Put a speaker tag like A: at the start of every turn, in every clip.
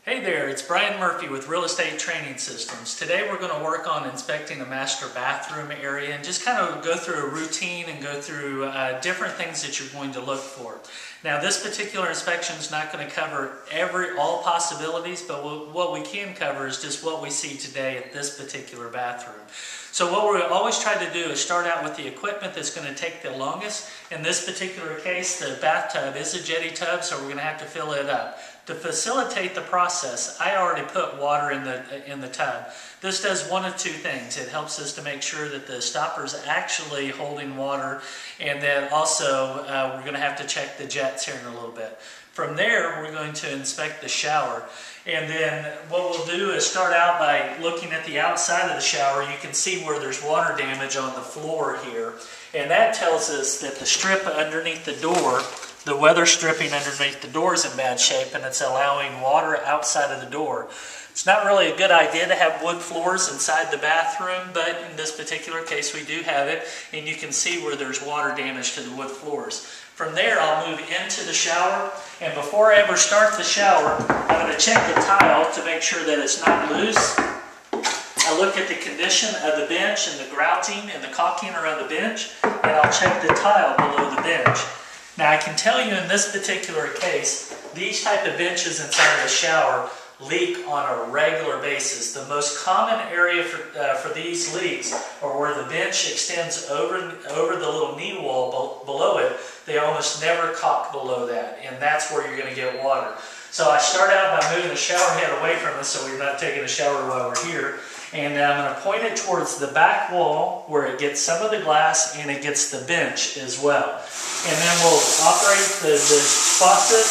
A: Hey there, it's Brian Murphy with Real Estate Training Systems. Today we're going to work on inspecting the master bathroom area and just kind of go through a routine and go through different things that you're going to look for. Now this particular inspection is not going to cover all possibilities, but what we can cover is just what we see today at this particular bathroom. So what we always try to do is start out with the equipment that's going to take the longest. In this particular case, the bathtub is a jetty tub, so we're going to have to fill it up. To facilitate the process, I already put water in the tub. This does one of two things. It helps us to make sure that the stopper is actually holding water, and then also we're going to have to check the jets here in a little bit. From there, we're going to inspect the shower. And then what we'll do is start out by looking at the outside of the shower. You can see where there's water damage on the floor here. And that tells us that the strip underneath the door, the weather stripping underneath the door, is in bad shape, and it's allowing water outside of the door. It's not really a good idea to have wood floors inside the bathroom, but in this particular case we do have it, and you can see where there's water damage to the wood floors. From there I'll move into the shower, and before I ever start the shower, I'm going to check the tile to make sure that it's not loose. I look at the condition of the bench and the grouting and the caulking around the bench, and I'll check the tile below the bench. Now I can tell you in this particular case, these type of benches inside of the shower leak on a regular basis. The most common area for these leaks are where the bench extends over the little knee wall below it. They almost never caulk below that, and that's where you're going to get water. So I start out by moving the shower head away from us so we're not taking a shower while we're here. And I'm going to point it towards the back wall where it gets some of the glass and it gets the bench as well. And then we'll operate the faucet.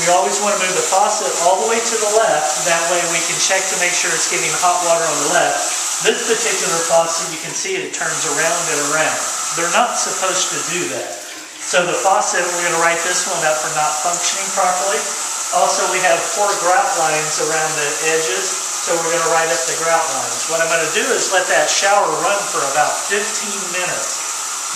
A: We always want to move the faucet all the way to the left. That way we can check to make sure it's getting hot water on the left. This particular faucet, you can see it turns around and around. They're not supposed to do that. So the faucet, we're going to write this one up for not functioning properly. Also, we have 4 grout lines around the edges, so we're going to write up the grout lines. What I'm going to do is let that shower run for about 15 minutes.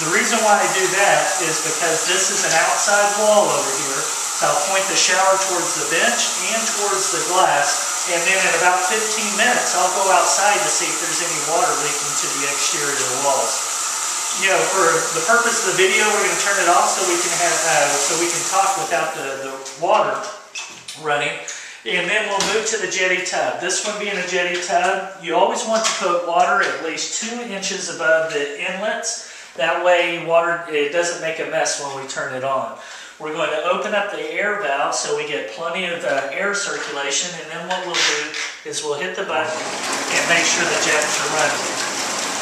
A: The reason why I do that is because this is an outside wall over here. So I'll point the shower towards the bench and towards the glass, and then in about 15 minutes I'll go outside to see if there's any water leaking to the exterior walls. You know, for the purpose of the video, we're going to turn it off so we can talk without the water running. And then we'll move to the jetty tub. This one being a jetty tub, you always want to put water at least 2 inches above the inlets. That way it doesn't make a mess when we turn it on. We're going to open up the air valve so we get plenty of air circulation, and then what we'll do is we'll hit the button and make sure the jets are running.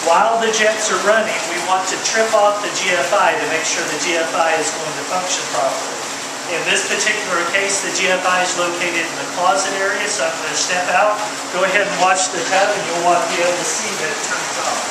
A: While the jets are running, we want to trip off the GFI to make sure the GFI is going to function properly. In this particular case, the GFI is located in the closet area, so I'm going to step out, go ahead and watch the tub, and you'll be able to see that it turns off.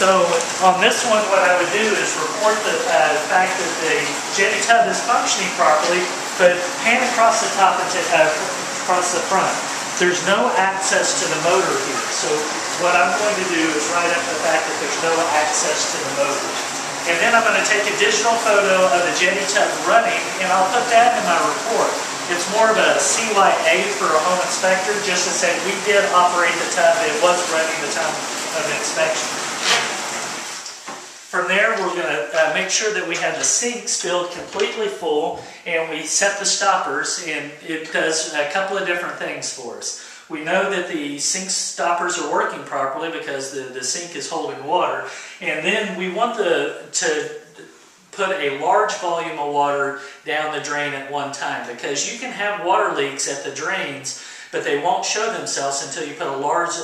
A: So on this one, what I would do is report the fact that the jetty tub is functioning properly, but pan across the top and across the front. There's no access to the motor here. So what I'm going to do is write up the fact that there's no access to the motor. And then I'm going to take a digital photo of the jetty tub running, and I'll put that in my report. It's more of a CYA for a home inspector, just to say we did operate the tub, it was running the time of the inspection. From there, we're going to make sure that we have the sinks filled completely full, and we set the stoppers, and it does a couple of different things for us. We know that the sink stoppers are working properly because the sink is holding water, and then we want to put a large volume of water down the drain at one time, because you can have water leaks at the drains, but they won't show themselves until you put a large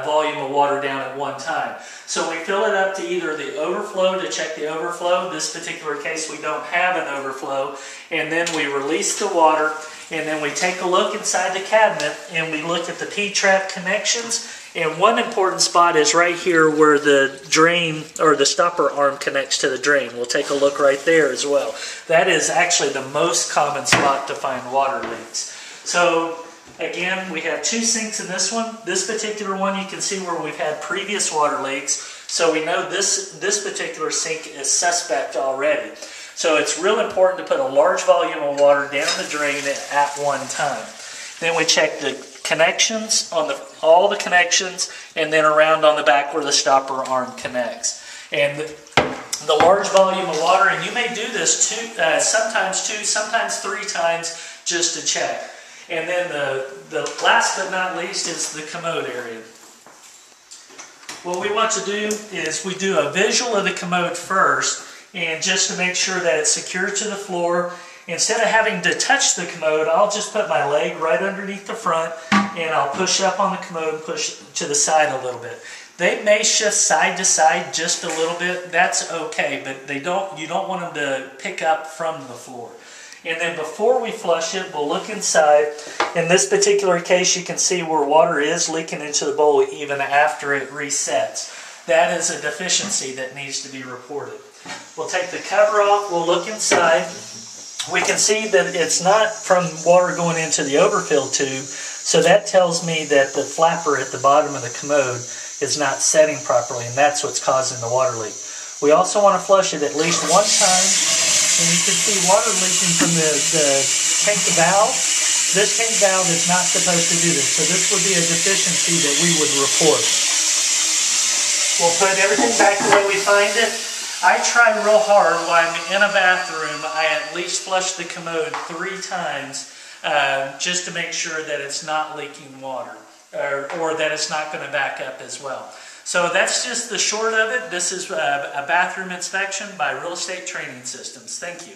A: volume of water down at one time. So we fill it up to either the overflow to check the overflow. In this particular case, we don't have an overflow. And then we release the water, and then we take a look inside the cabinet, and we look at the P-trap connections. And one important spot is right here where the drain or the stopper arm connects to the drain. We'll take a look right there as well. That is actually the most common spot to find water leaks. So again, we have 2 sinks in this one. This particular one, you can see where we've had previous water leaks. So we know this particular sink is suspect already. So it's real important to put a large volume of water down the drain at one time. Then we check the connections on all the connections, and then around on the back where the stopper arm connects. And the large volume of water, and you may do this sometimes two, sometimes three times just to check. And then the last but not least is the commode area. What we want to do is we do a visual of the commode first, and just to make sure that it's secure to the floor. Instead of having to touch the commode, I'll just put my leg right underneath the front, and I'll push up on the commode and push to the side a little bit. They may shift side to side just a little bit. That's okay, but you don't want them to pick up from the floor. And then before we flush it, we'll look inside. In this particular case, you can see where water is leaking into the bowl even after it resets. That is a deficiency that needs to be reported. We'll take the cover off, we'll look inside. We can see that it's not from water going into the overfill tube, so that tells me that the flapper at the bottom of the commode is not setting properly, and that's what's causing the water leak. We also want to flush it at least one time, and you can see water leaking from the tank valve. This tank valve is not supposed to do this, so this would be a deficiency that we would report. We'll put everything back the way we find it. I try real hard while I'm in a bathroom. I at least flush the commode 3 times just to make sure that it's not leaking water or that it's not going to back up as well. So that's just the short of it. This is a bathroom inspection by Real Estate Training Systems. Thank you.